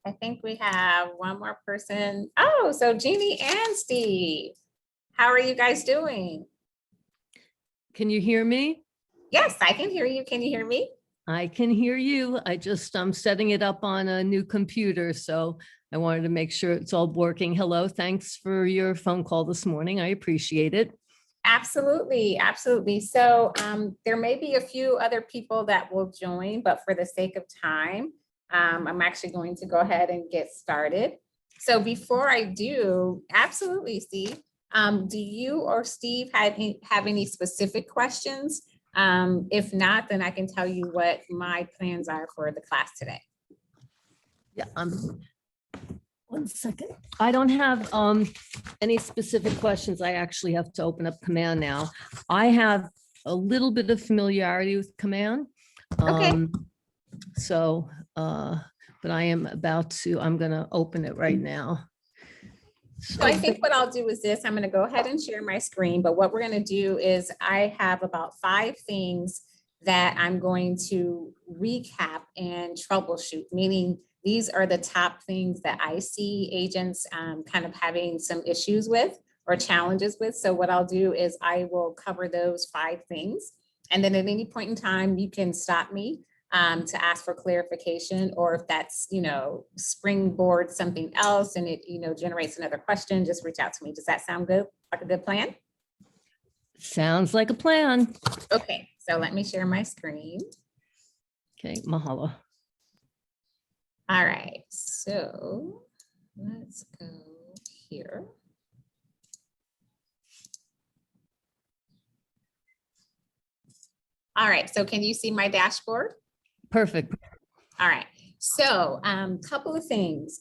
I think we have one more person. Oh, so Jeannie and Steve. How are you guys doing? Can you hear me? Yes, I can hear you. Can you hear me? I can hear you. I'm setting it up on a new computer, so I wanted to make sure it's all working. Hello, thanks for your phone call this morning. I appreciate it. Absolutely, absolutely. So there may be a few other people that will join, but for the sake of time, I'm actually going to go ahead and get started. So before I do, absolutely, Steve, do you or Steve have any specific questions? If not, then I can tell you what my plans are for the class today. Yeah, 1 second. I don't have any specific questions. I actually have to open up Command now. I have a little bit of familiarity with Command. Okay. So, but I'm gonna open it right now. So I think what I'll do is this, I'm going to go ahead and share my screen, but what we're going to do is I have about 5 things that I'm going to recap and troubleshoot, meaning these are the top things that I see agents kind of having some issues with or challenges with. So what I'll do is I will cover those 5 things. And then at any point in time, you can stop me to ask for clarification, or if that's, springboard something else and it, generates another question, just reach out to me. Does that sound good? Like a good plan? Sounds like a plan. Okay, so let me share my screen. Okay, mahalo. All right, so let's go here. All right, so can you see my dashboard? Perfect. All right, so couple of things.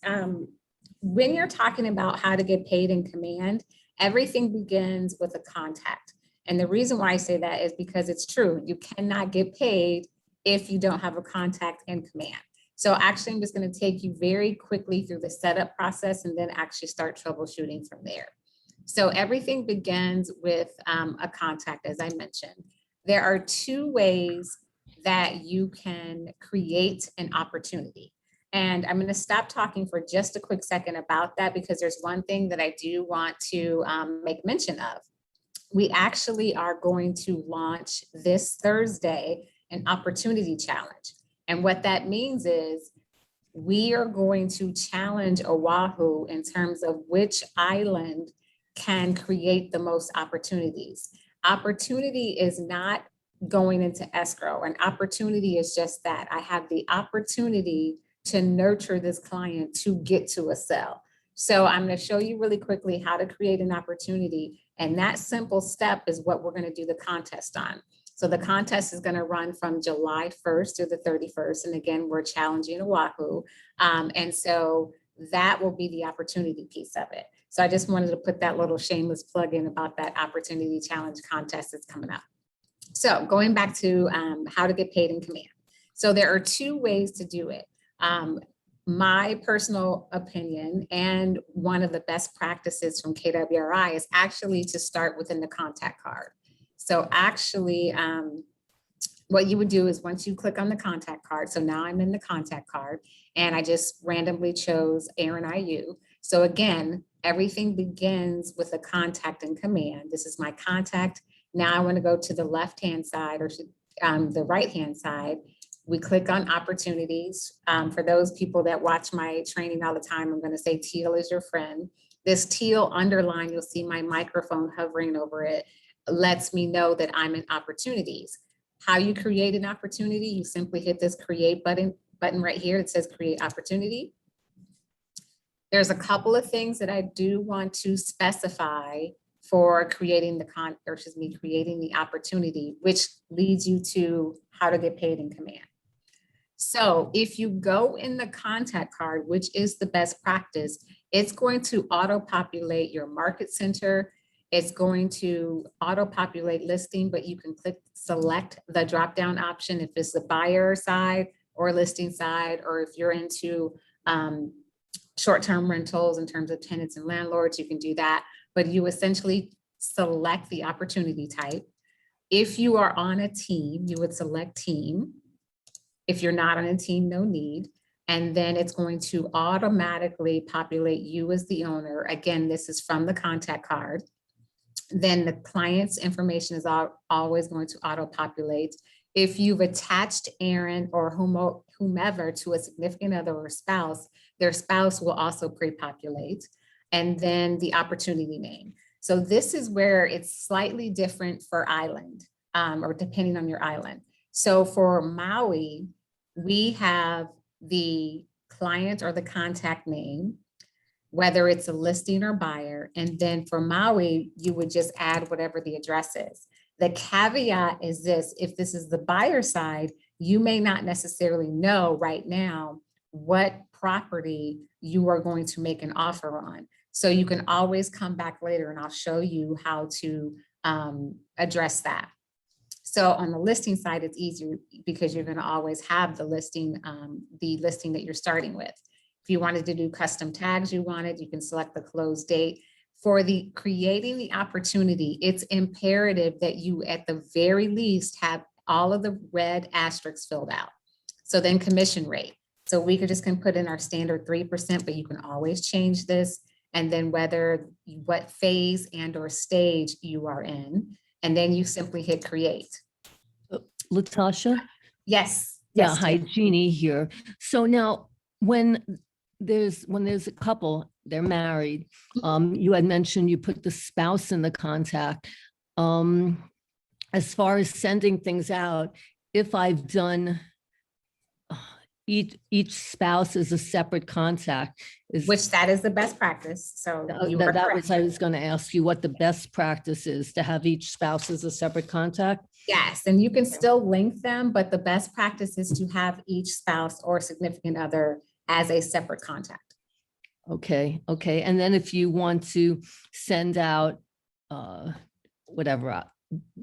When you're talking about how to get paid in Command, everything begins with a contact. And the reason why I say that is because it's true. You cannot get paid if you don't have a contact in Command. So actually, I'm just going to take you very quickly through the setup process and then actually start troubleshooting from there. So everything begins with a contact, as I mentioned. There are 2 ways that you can create an opportunity. And I'm going to stop talking for just a quick second about that because there's one thing that I do want to make mention of. We actually are going to launch this Thursday an opportunity challenge. And what that means is we are going to challenge Oahu in terms of which island can create the most opportunities. Opportunity is not going into escrow. An opportunity is just that. I have the opportunity to nurture this client to get to a sell. So I'm going to show you really quickly how to create an opportunity. And that simple step is what we're going to do the contest on. So the contest is going to run from July 1st through the 31st. And again, we're challenging Oahu. And so that will be the opportunity piece of it. So I just wanted to put that little shameless plug in about that opportunity challenge contest that's coming up. So going back to how to get paid in Command. So there are 2 ways to do it. My personal opinion and one of the best practices from KWRI is actually to start within the contact card. So actually, what you would do is once you click on the contact card, so now I'm in the contact card and I just randomly chose Aaron IU. So again, everything begins with a contact in Command. This is my contact. Now I want to go to the left-hand side or the right-hand side. We click on opportunities. For those people that watch my training all the time, I'm going to say teal is your friend. This teal underline, you'll see my microphone hovering over it, lets me know that I'm in opportunities. How you create an opportunity, you simply hit this create button right here. It says create opportunity. There's a couple of things that I do want to specify for creating creating the opportunity, which leads you to how to get paid in Command. So if you go in the contact card, which is the best practice, it's going to auto-populate your market center. It's going to auto-populate listing, but you can select the drop-down option if it's the buyer side or listing side, or if you're into short-term rentals in terms of tenants and landlords, you can do that. But you essentially select the opportunity type. If you are on a team, you would select team. If you're not on a team, no need. And then it's going to automatically populate you as the owner. Again, this is from the contact card. Then the client's information is always going to auto-populate. If you've attached Aaron or whomever to a significant other or spouse, their spouse will also pre-populate. And then the opportunity name. So this is where it's slightly different for island, or depending on your island. So for Maui, we have the client or the contact name, whether it's a listing or buyer. And then for Maui, you would just add whatever the address is. The caveat is this: if this is the buyer side, you may not necessarily know right now what property you are going to make an offer on. So you can always come back later and I'll show you how to address that. So on the listing side, it's easier because you're going to always have the listing that you're starting with. If you wanted to do custom tags you wanted, you can select the close date. For the creating the opportunity, it's imperative that you at the very least have all of the red asterisks filled out. So then commission rate. So we could just can put in our standard 3%, but you can always change this. And then what phase and or stage you are in. And then you simply hit create. Latasha? Yes. Yeah, Yes, hi, Jan. Jeannie here. So now when there's a couple, they're married, you had mentioned you put the spouse in the contact. As far as sending things out, if I've done each spouse is a separate contact, Which that is the best practice. So you are that correct. was, I was going to ask you what the best practice is, to have each spouse as a separate contact. Yes, and you can still link them, but the best practice is to have each spouse or significant other as a separate contact. Okay, okay. And then if you want to send out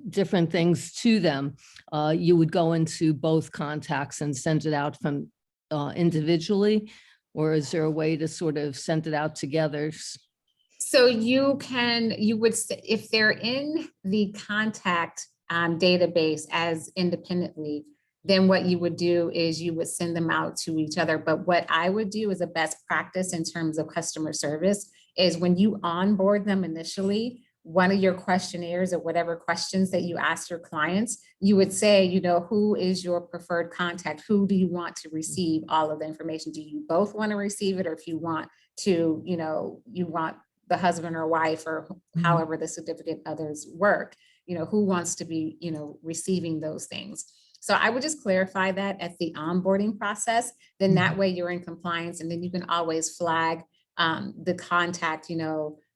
different things to them, you would go into both contacts and send it out from individually, or is there a way to sort of send it out together? So if they're in the contact database as independently, then what you would do is you would send them out to each other. But what I would do as a best practice in terms of customer service is when you onboard them initially, one of your questionnaires or whatever questions that you ask your clients, you would say, who is your preferred contact? Who do you want to receive all of the information? Do you both want to receive it? Or if you want to, you want the husband or wife or however the significant others work, who wants to be, receiving those things. So I would just clarify that at the onboarding process, then that way you're in compliance, and then you can always flag the contact,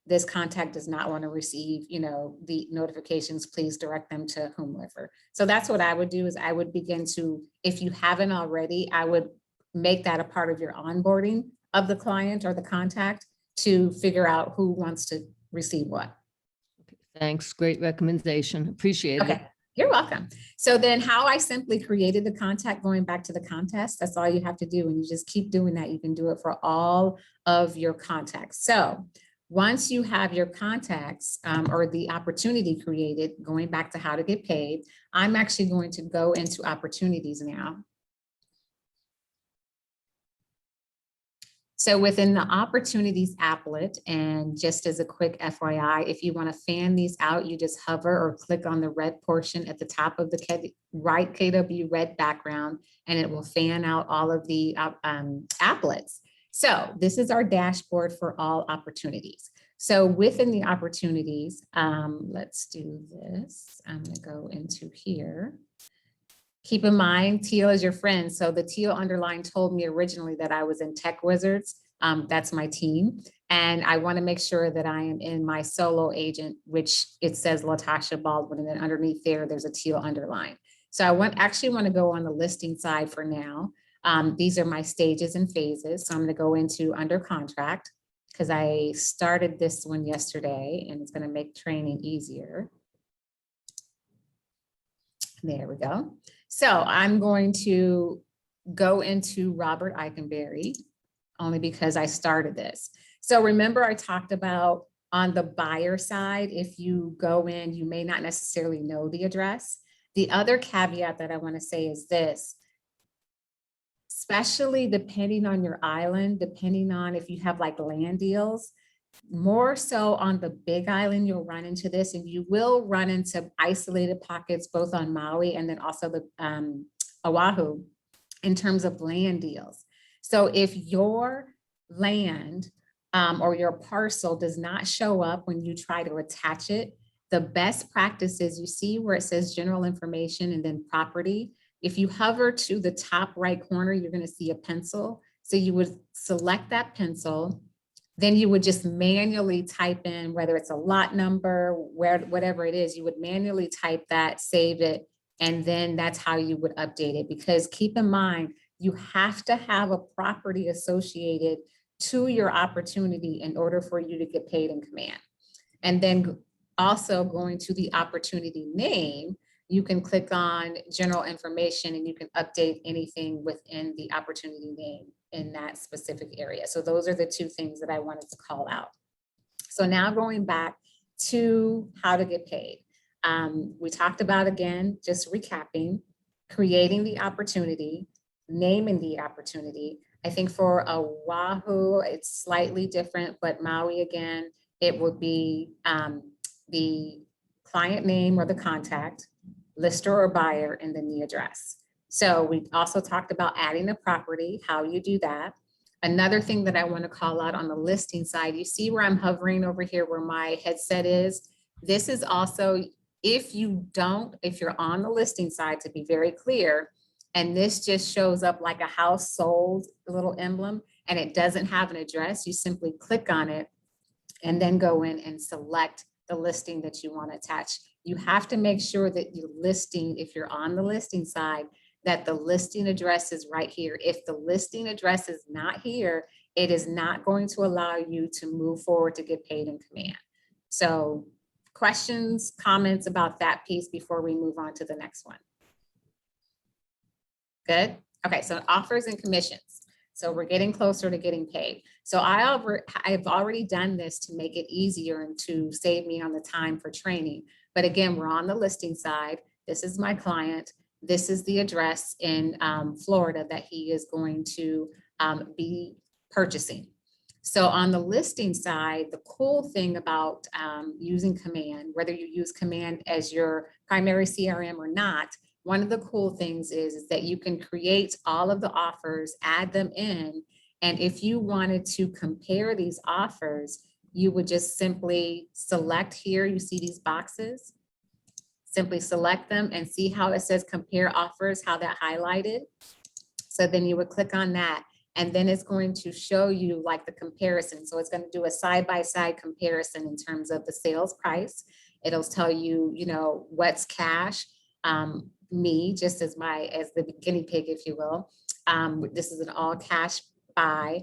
this contact does not want to receive, the notifications, please direct them to whomever. So that's what I would do is I would begin to, if you haven't already, I would make that a part of your onboarding of the client or the contact to figure out who wants to receive what. Thanks, great recommendation, appreciate it. Okay, you're welcome. So then how I simply created the contact, going back to the contest, that's all you have to do. And you just keep doing that. You can do it for all of your contacts. So once you have your contacts or the opportunity created, going back to how to get paid, I'm actually going to go into opportunities now. So within the opportunities applet, and just as a quick FYI, if you want to fan these out, you just hover or click on the red portion at the top of the right KW red background, and it will fan out all of the applets. So this is our dashboard for all opportunities. So within the opportunities, let's do this. I'm going to go into here. Keep in mind, Teal is your friend. So the teal underline told me originally that I was in Tech Wizards. That's my team. And I want to make sure that I am in my solo agent, which it says Latasha Baldwin, and then underneath there's a teal underline. So I actually want to go on the listing side for now. These are my stages and phases. So I'm going to go into under contract because I started this one yesterday and it's going to make training easier. There we go. So I'm going to go into Robert Eikenberry only because I started this. So remember I talked about on the buyer side, if you go in, you may not necessarily know the address. The other caveat that I want to say is this: especially depending on your island, depending on if you have like land deals. More so on the Big Island, you'll run into this, and you will run into isolated pockets both on Maui and then also the Oahu in terms of land deals. So if your land or your parcel does not show up when you try to attach it, the best practice is, you see where it says general information and then property. If you hover to the top right corner, you're going to see a pencil. So you would select that pencil. Then you would just manually type in, whether it's a lot number, whatever it is, you would manually type that, save it, and then that's how you would update it. Because keep in mind, you have to have a property associated to your opportunity in order for you to get paid in command. And then also going to the opportunity name, you can click on general information and you can update anything within the opportunity name in that specific area. So those are the two things that I wanted to call out. So now going back to how to get paid. We talked about, again, just recapping, creating the opportunity, naming the opportunity. I think for Oahu, it's slightly different, but Maui, again, it would be the client name or the contact, lister or buyer, and then the address. So we also talked about adding the property, how you do that. Another thing that I want to call out on the listing side, you see where I'm hovering over here where my headset is. This is also, if you're on the listing side, to be very clear, and this just shows up like a house sold little emblem and it doesn't have an address, you simply click on it and then go in and select the listing that you want to attach. You have to make sure that your listing, if you're on the listing side, that the listing address is right here. If the listing address is not here, it is not going to allow you to move forward to get paid in command. So questions, comments about that piece before we move on to the next one? Good. Okay, so offers and commissions. So we're getting closer to getting paid. So I've already done this to make it easier and to save me on the time for training. But again, we're on the listing side. This is my client. This is the address in Florida that he is going to be purchasing. So on the listing side, the cool thing about using Command, whether you use Command as your primary CRM or not, one of the cool things is that you can create all of the offers, add them in, and if you wanted to compare these offers, you would just simply select here, you see these boxes, simply select them and see how it says compare offers, how that highlighted. So then you would click on that and then it's going to show you like the comparison. So it's going to do a side-by-side comparison in terms of the sales price. It'll tell you, you know, what's cash. Me, just as the guinea pig, if you will. This is an all cash buy.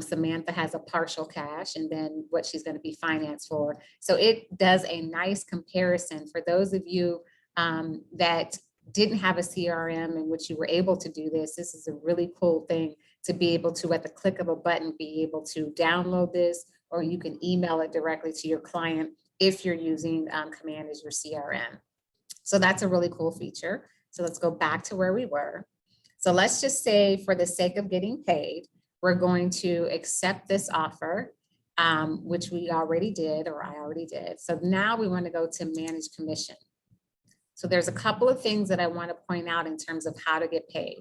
Samantha has a partial cash and then what she's going to be financed for. So it does a nice comparison for those of you that didn't have a CRM in which you were able to do this. This is a really cool thing to be able to, at the click of a button, be able to download this, or you can email it directly to your client if you're using Command as your CRM. So that's a really cool feature. So let's go back to where we were. So let's just say, for the sake of getting paid, we're going to accept this offer, which we already did, or I already did. So now we want to go to manage commission. So there's a couple of things that I want to point out in terms of how to get paid.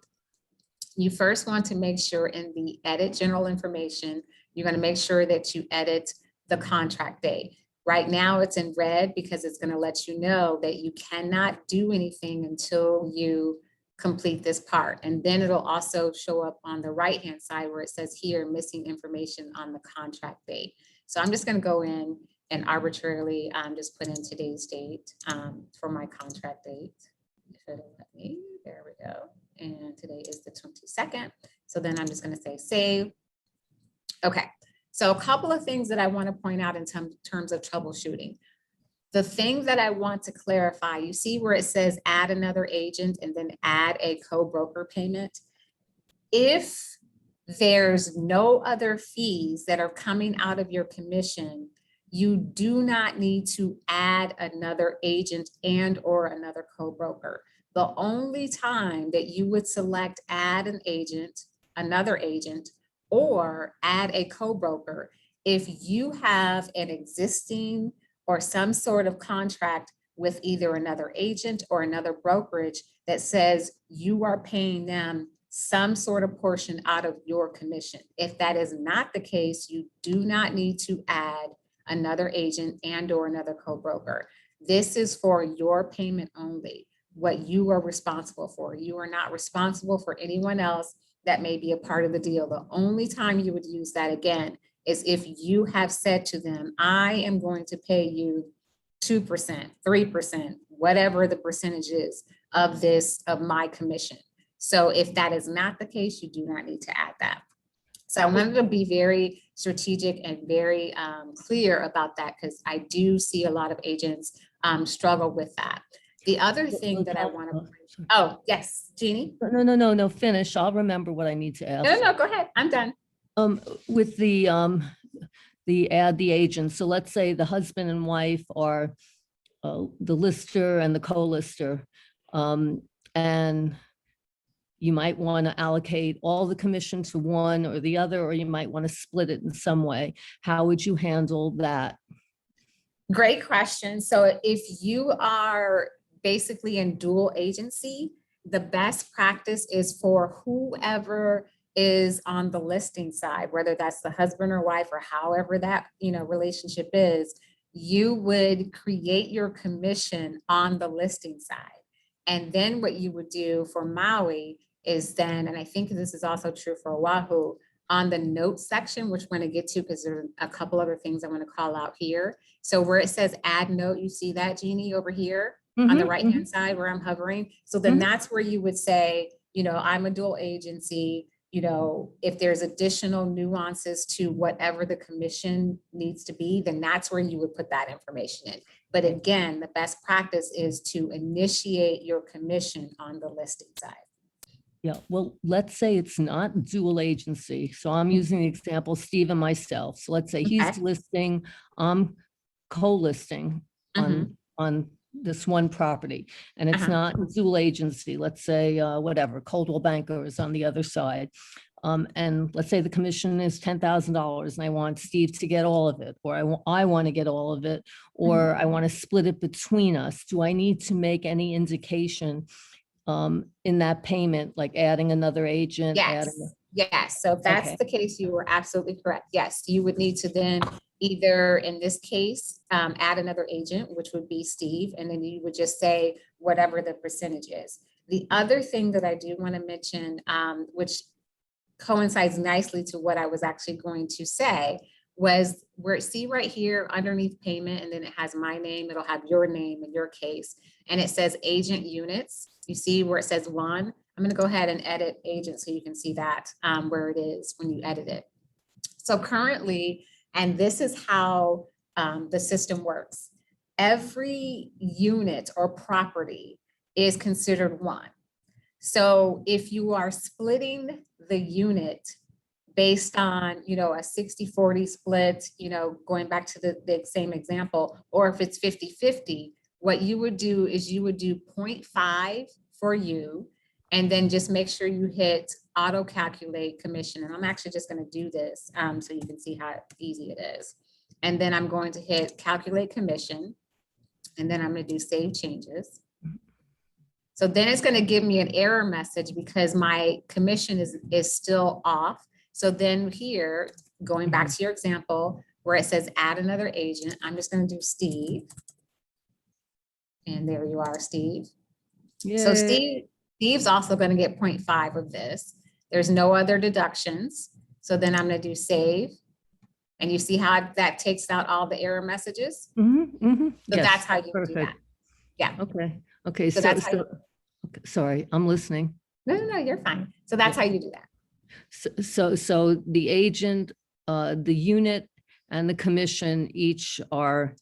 You first want to make sure in the edit general information, you're going to make sure that you edit the contract date. Right now it's in red because it's going to let you know that you cannot do anything until you complete this part. And then it'll also show up on the right-hand side where it says here, missing information on the contract date. So I'm just going to go in and arbitrarily just put in today's date for my contract date. If it'll let me, there we go. And today is the 22nd. So then I'm just going to say save. Okay. So a couple of things that I want to point out in terms of troubleshooting. The thing that I want to clarify, you see where it says add another agent and then add a co-broker payment. If there's no other fees that are coming out of your commission, you do not need to add another agent and or another co-broker. The only time that you would select add an agent another agent or add a co-broker if you have an existing or some sort of contract with either another agent or another brokerage that says you are paying them some sort of portion out of your commission. If that is not the case, you do not need to add another agent and or another co-broker. This is for your payment only, what you are responsible for. You are not responsible for anyone else that may be a part of the deal. The only time you would use that again is if you have said to them, I am going to pay you 2%, 3%, whatever the percentage is of this, of my commission. So if that is not the case, you do not need to add that. So I wanted to be very strategic and very clear about that, because I do see a lot of agents struggle with that. The other thing that I want to, oh, yes, Jeannie? No, finish. I'll remember what I need to ask. No, go ahead. I'm done. With the add the agent. So let's say the husband and wife are the lister and the co-lister. And you might want to allocate all the commission to one or the other, or you might want to split it in some way. How would you handle that? Great question. So if you are basically in dual agency, the best practice is for whoever is on the listing side, whether that's the husband or wife or however that, relationship is, you would create your commission on the listing side. And then what you would do for Maui is then, and I think this is also true for Oahu, on the notes section, which we're going to get to because there are a couple other things I want to call out here. So where it says add note, you see that, Jeannie, over here on the right-hand side where I'm hovering. So then that's where you would say, I'm a dual agency. If there's additional nuances to whatever the commission needs to be, then that's where you would put that information in. But again, the best practice is to initiate your commission on the listing side. Yeah, well, let's say it's not dual agency. So I'm using the example, Steve and myself. So let's say he's listing, I'm co-listing on this one property, and it's not dual agency. Let's say whatever, Coldwell Banker is on the other side. And let's say the commission is $10,000 and I want Steve to get all of it, or I want to get all of it, or I want to split it between us. Do I need to make any indication in that payment, like adding another agent? Yes. So if that's the case, you were absolutely correct. Yes, you would need to then either, in this case, add another agent, which would be Steve, and then you would just say whatever the percentage is. The other thing that I do want to mention, which coincides nicely to what I was actually going to say, was where, see right here underneath payment, and then it has my name, it'll have your name in your case, and it says agent units. You see where it says 1. I'm going to go ahead and edit agent so you can see that where it is when you edit it. So currently, and this is how the system works, every unit or property is considered 1. So if you are splitting the unit based on, a 60-40 split, going back to the same example, or if it's 50-50, what you would do is you would do 0.5 for you, and then just make sure you hit auto calculate commission. And I'm actually just going to do this so you can see how easy it is. And then I'm going to hit calculate commission, and then I'm going to do save changes. So then it's going to give me an error message because my commission is still off. So then here, going back to your example where it says add another agent, I'm just going to do Steve. And there you are, Steve. Yay. So Steve's also going to get 0.5 of this. There's no other deductions. So then I'm going to do save. And you see how that takes out all the error messages? So that's how you do that. Yeah. Okay. So that's how sorry, I'm listening. No, you're fine. So that's how you do that. So the agent, the unit, and the commission each are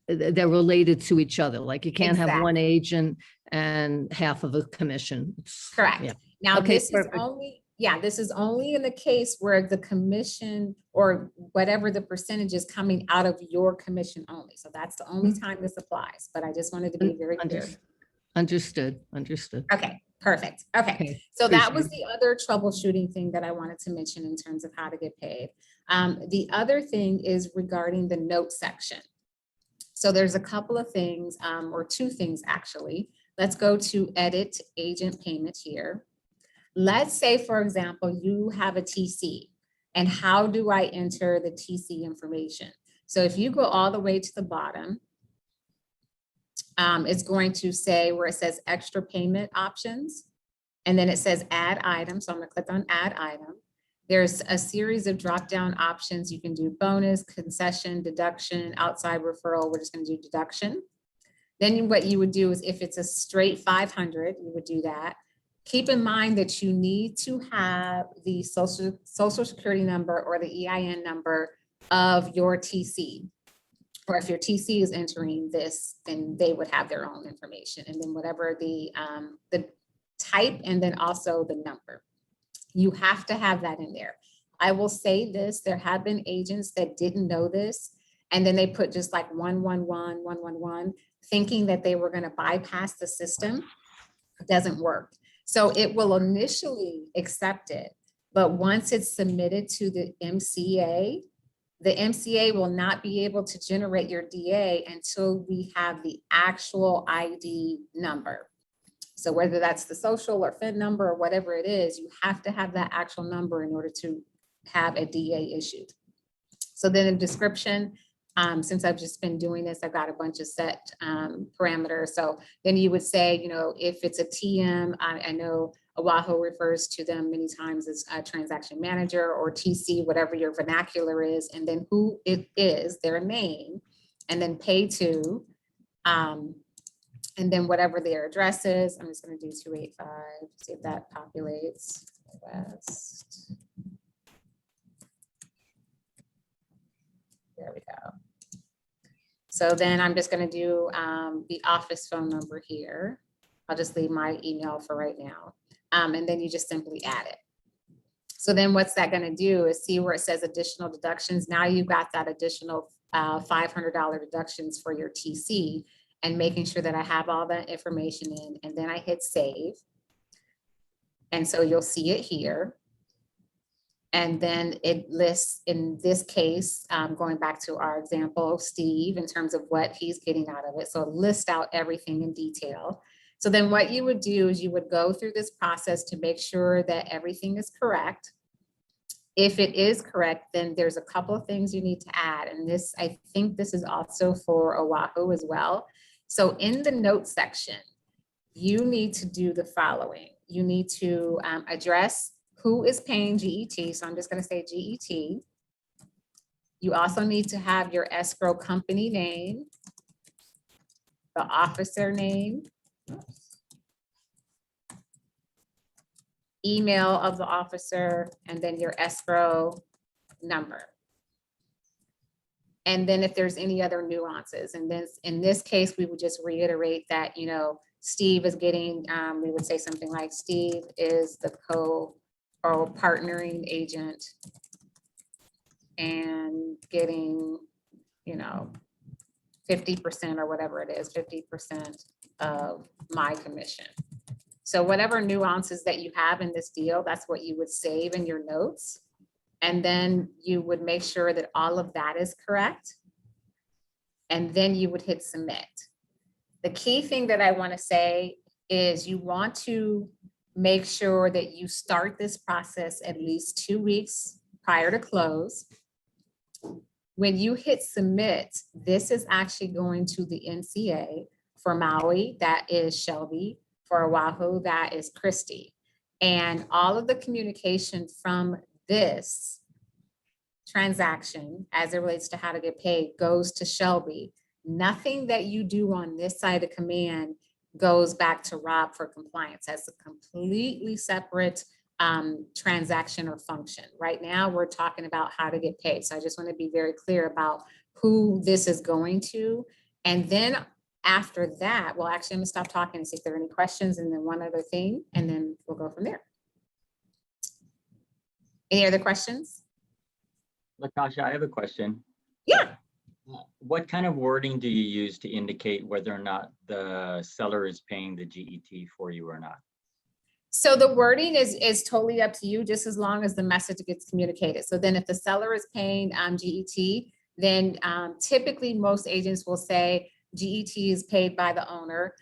they're related to each other. Like you can't have one agent and half of a commission. Correct. Yeah. Now this is only, this is only in the case where the commission or whatever the percentage is coming out of your commission only. So that's the only time this applies, but I just wanted to be very clear. Understood. Okay. Perfect. Okay. Okay, So that was appreciate the other troubleshooting thing that I wanted to mention in terms of how to get paid. The other thing is regarding the note section. So there's a couple of things, or two things actually. Let's go to edit agent payment here. Let's say, for example, you have a TC, and how do I enter the TC information? So if you go all the way to the bottom, it's going to say where it says extra payment options, and then it says add item. So I'm gonna click on add item. There's a series of drop-down options. You can do bonus, concession, deduction, outside referral. We're just gonna do deduction. Then what you would do is if it's a straight 500, you would do that. Keep in mind that you need to have the social security number or the EIN number of your TC. Or if your TC is entering this, then they would have their own information. And then whatever the type and then also the number. You have to have that in there. I will say this, there have been agents that didn't know this, and then they put just like 111, 111, thinking that they were gonna bypass the system. It doesn't work. So it will initially accept it, but once it's submitted to the MCA will not be able to generate your DA until we have the actual ID number. So whether that's the social or FIN number or whatever it is, you have to have that actual number in order to have a DA issued. So then the description, since I've just been doing this, I've got a bunch of set parameters. So then you would say, you know, if it's a TM, I know Oahu refers to them many times as a transaction manager or TC, whatever your vernacular is, and then who it is, their name, and then pay to, and then whatever their address is. I'm just going to do 285, see if that populates. West. There we go. So then I'm just going to do the office phone number here. I'll just leave my email for right now. And then you just simply add it. So then what's that going to do is see where it says additional deductions. Now you've got that additional $500 deductions for your TC, and making sure that I have all that information in, and then I hit save. And so you'll see it here. And then it lists, in this case, going back to our example of Steve in terms of what he's getting out of it. So list out everything in detail. So then what you would do is you would go through this process to make sure that everything is correct. If it is correct, then there's a couple of things you need to add. And this, I think this is also for Oahu as well. So in the notes section, you need to do the following. You need to address who is paying GET. So I'm just going to say GET. You also need to have your escrow company name, the officer name, email of the officer, and then your escrow number. And then if there's any other nuances, and then in this case, we would just reiterate that, you know, Steve is getting, we would say something like Steve is the or partnering agent and getting, you know, 50% or whatever it is, 50% of my commission. So whatever nuances that you have in this deal, that's what you would save in your notes. And then you would make sure that all of that is correct. And then you would hit submit. The key thing that I want to say is you want to make sure that you start this process at least 2 weeks prior to close. When you hit submit, this is actually going to the NCA. For Maui, that is Shelby. For Oahu, that is Christy. And all of the communication from this transaction as it relates to how to get paid goes to Shelby. Nothing that you do on this side of command goes back to Rob for compliance. That's a completely separate transaction or function. Right now, we're talking about how to get paid. So I just want to be very clear about who this is going to. And then after that, well, actually, I'm gonna stop talking and see if there are any questions, and then one other thing, and then we'll go from there. Any other questions? Latasha, I have a question. Yeah. What kind of wording do you use to indicate whether or not the seller is paying the GET for you or not? So the wording is totally up to you, just as long as the message gets communicated. So then if the seller is paying GET, then typically most agents will say GET is paid by the owner,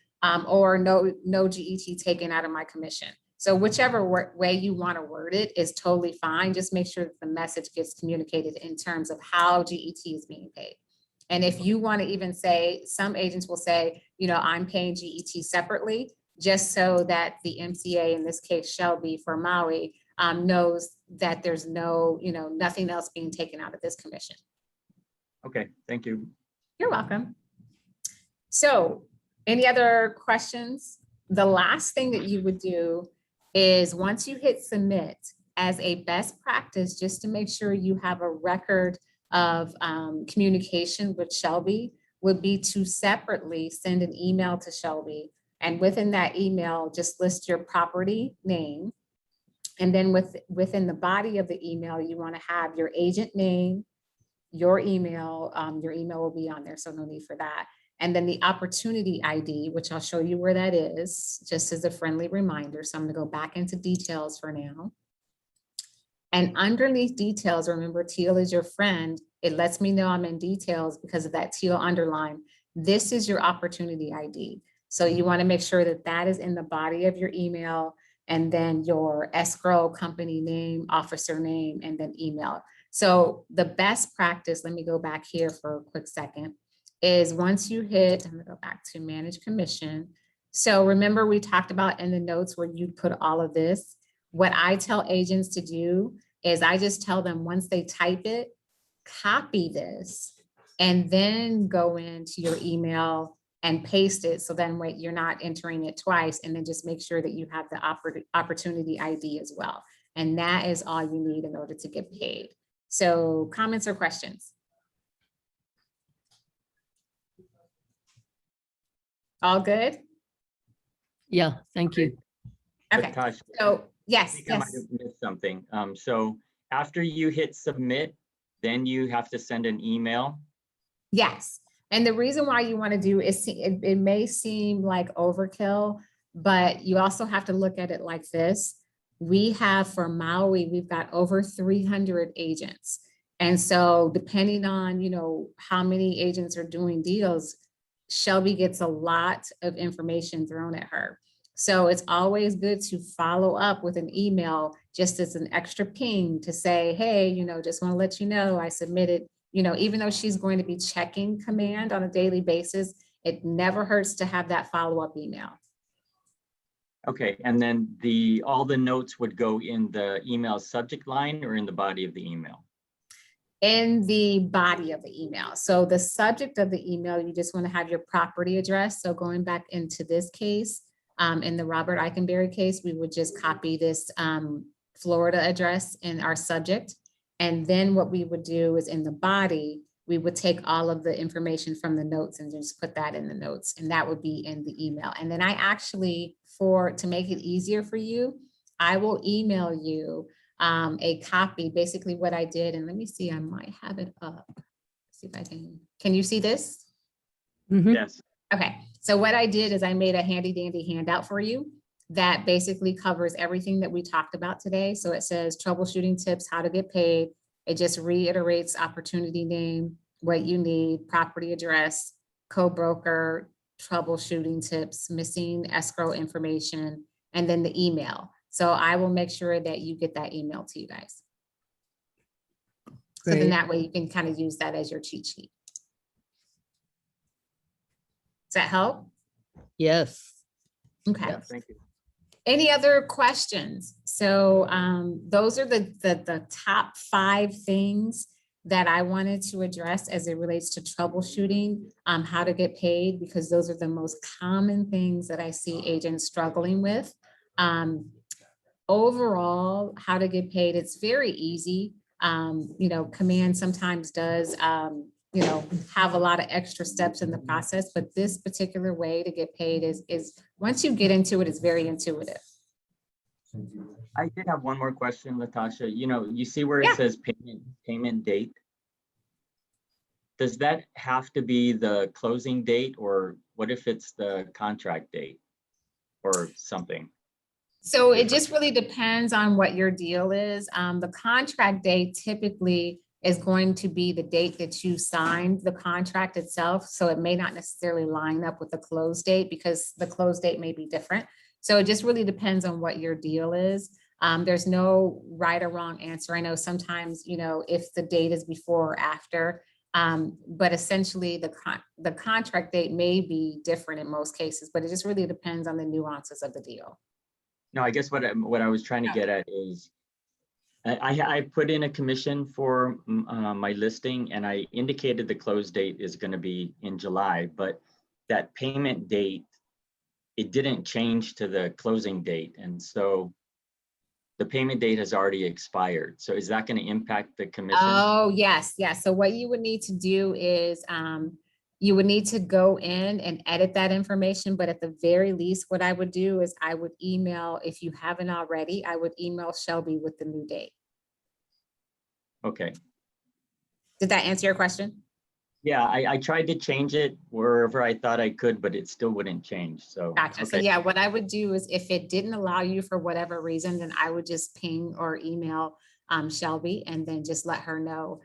or no GET taken out of my commission. So whichever way you want to word it is totally fine. Just make sure that the message gets communicated in terms of how GET is being paid. And if you want to even say, some agents will say, you know, I'm paying GET separately, just so that the MCA, in this case Shelby for Maui, knows that there's no, you know, nothing else being taken out of this commission. Okay, thank you. You're welcome. So any other questions? The last thing that you would do is, once you hit submit, as a best practice, just to make sure you have a record of communication with Shelby, would be to separately send an email to Shelby. And within that email, just list your property name. And then within the body of the email, you want to have your agent name, your email will be on there, so no need for that. And then the opportunity ID, which I'll show you where that is, just as a friendly reminder. So I'm going to go back into details for now. And underneath details, remember teal is your friend. It lets me know I'm in details because of that teal underline. This is your opportunity ID. So you want to make sure that that is in the body of your email, and then your escrow company name, officer name, and then email. So the best practice, let me go back here for a quick second, is once you hit, I'm gonna go back to manage commission. So remember we talked about in the notes where you put all of this. What I tell agents to do is I just tell them, once they type it, copy this, and then go into your email and paste it. So then wait, you're not entering it twice, and then just make sure that you have the opportunity ID as well. And that is all you need in order to get paid. So comments or questions? All good? Yeah, thank you. Okay, Latasha, so I yes, think I might yes. have missed something. So after you hit submit, then you have to send an email. Yes, and the reason why you want to do is, it may seem like overkill, but you also have to look at it like this. We have, for Maui, we've got over 300 agents. And so depending on, you know, how many agents are doing deals, Shelby gets a lot of information thrown at her. So it's always good to follow up with an email, just as an extra ping to say, hey, you know, just want to let you know I submitted. You know, even though she's going to be checking command on a daily basis, it never hurts to have that follow-up email. Okay, and then all the notes would go in the email subject line or in the body of the email? In the body of the email. So the subject of the email, you just want to have your property address. So going back into this case, in the Robert Eikenberry case, we would just copy this Florida address in our subject. And then what we would do is, in the body, we would take all of the information from the notes and just put that in the notes, and that would be in the email. And then I actually, to make it easier for you, I will email you a copy, basically what I did. And let me see, I might have it up. See if I can you see this? Mhm. Yes. Okay, so what I did is I made a handy dandy handout for you that basically covers everything that we talked about today. So it says troubleshooting tips, how to get paid. It just reiterates opportunity name, what you need, property address, co-broker, troubleshooting tips, missing escrow information, and then the email. So I will make sure that you get that email to you guys. So then Great. that way you can kind of use that as your cheat sheet. Does that help? Yes. Okay. Yeah. Thank you. Any other questions? So those are the top 5 things that I wanted to address as it relates to troubleshooting, how to get paid, because those are the most common things that I see agents struggling with. Overall, how to get paid, it's very easy. You know, Command sometimes does, you know, have a lot of extra steps in the process, but this particular way to get paid is once you get into it, it's very intuitive. I did have one more question, Latasha. You know, you see where it Yeah. says payment date? Does that have to be the closing date, or what if it's the contract date or something? So it just really depends on what your deal is. The contract date typically is going to be the date that you signed the contract itself. So it may not necessarily line up with the close date because the close date may be different. So it just really depends on what your deal is. There's no right or wrong answer. I know sometimes, you know, if the date is before or after, but essentially the contract date may be different in most cases, but it just really depends on the nuances of the deal. No, I guess what I was trying to get at is, I put in a commission for my listing, and I indicated the close date is going to be in July, but that payment date, it didn't change to the closing date. And so the payment date has already expired. So is that going to impact the commission? Oh, yes, yes. So what you would need to do is you would need to go in and edit that information. But at the very least, what I would do is I would email, if you haven't already, I would email Shelby with the new date. Okay. Did that answer your question? Yeah, I tried to change it wherever I thought I could, but it still wouldn't change. So, Gotcha. So okay. yeah, what I would do is if it didn't allow you for whatever reason, then I would just ping or email Shelby and then just let her know.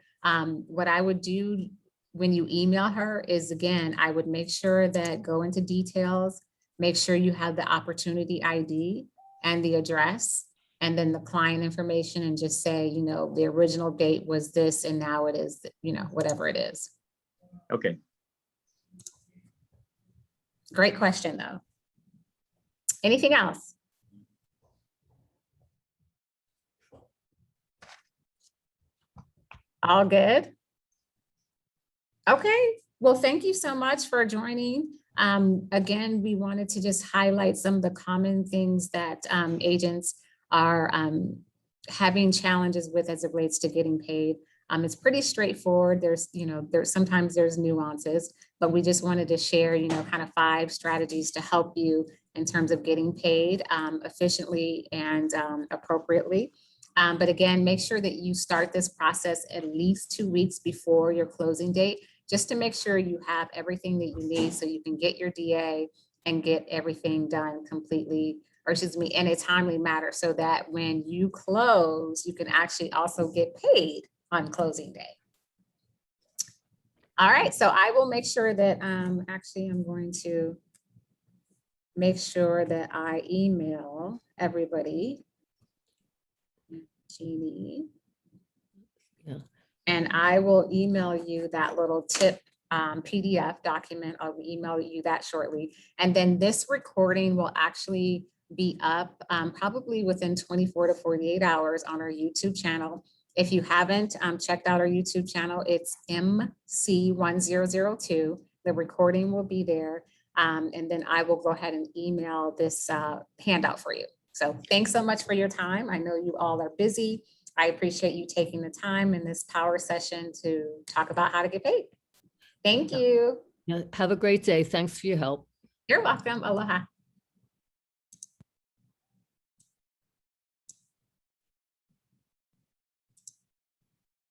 What I would do when you email her is, again, I would make sure that go into details, make sure you have the opportunity ID and the address, and then the client information, and just say, you know, the original date was this and now it is, you know, whatever it is. Okay. Great question, though. Anything else? All good? Okay, well, thank you so much for joining. Again, we wanted to just highlight some of the common things that agents are having challenges with as it relates to getting paid. It's pretty straightforward. There's sometimes there's nuances, but we just wanted to share, kind of 5 strategies to help you in terms of getting paid efficiently and appropriately. But again, make sure that you start this process at least 2 weeks before your closing date, just to make sure you have everything that you need so you can get your DA and get everything done completely, or excuse me, in a timely manner, so that when you close, you can actually also get paid on closing day. All right, so I will make sure that, actually I'm going to make sure that I email everybody. Jeannie. Yeah. And I will email you that little tip PDF document. I'll email you that shortly. And then this recording will actually be up probably within 24 to 48 hours on our YouTube channel. If you haven't checked out our YouTube channel, it's MC1002. The recording will be there. And then I will go ahead and email this handout for you. So thanks so much for your time. I know you all are busy. I appreciate you taking the time in this power session to talk about how to get paid. Thank you. Yeah, have a great day. Thanks for your help. You're welcome. Aloha.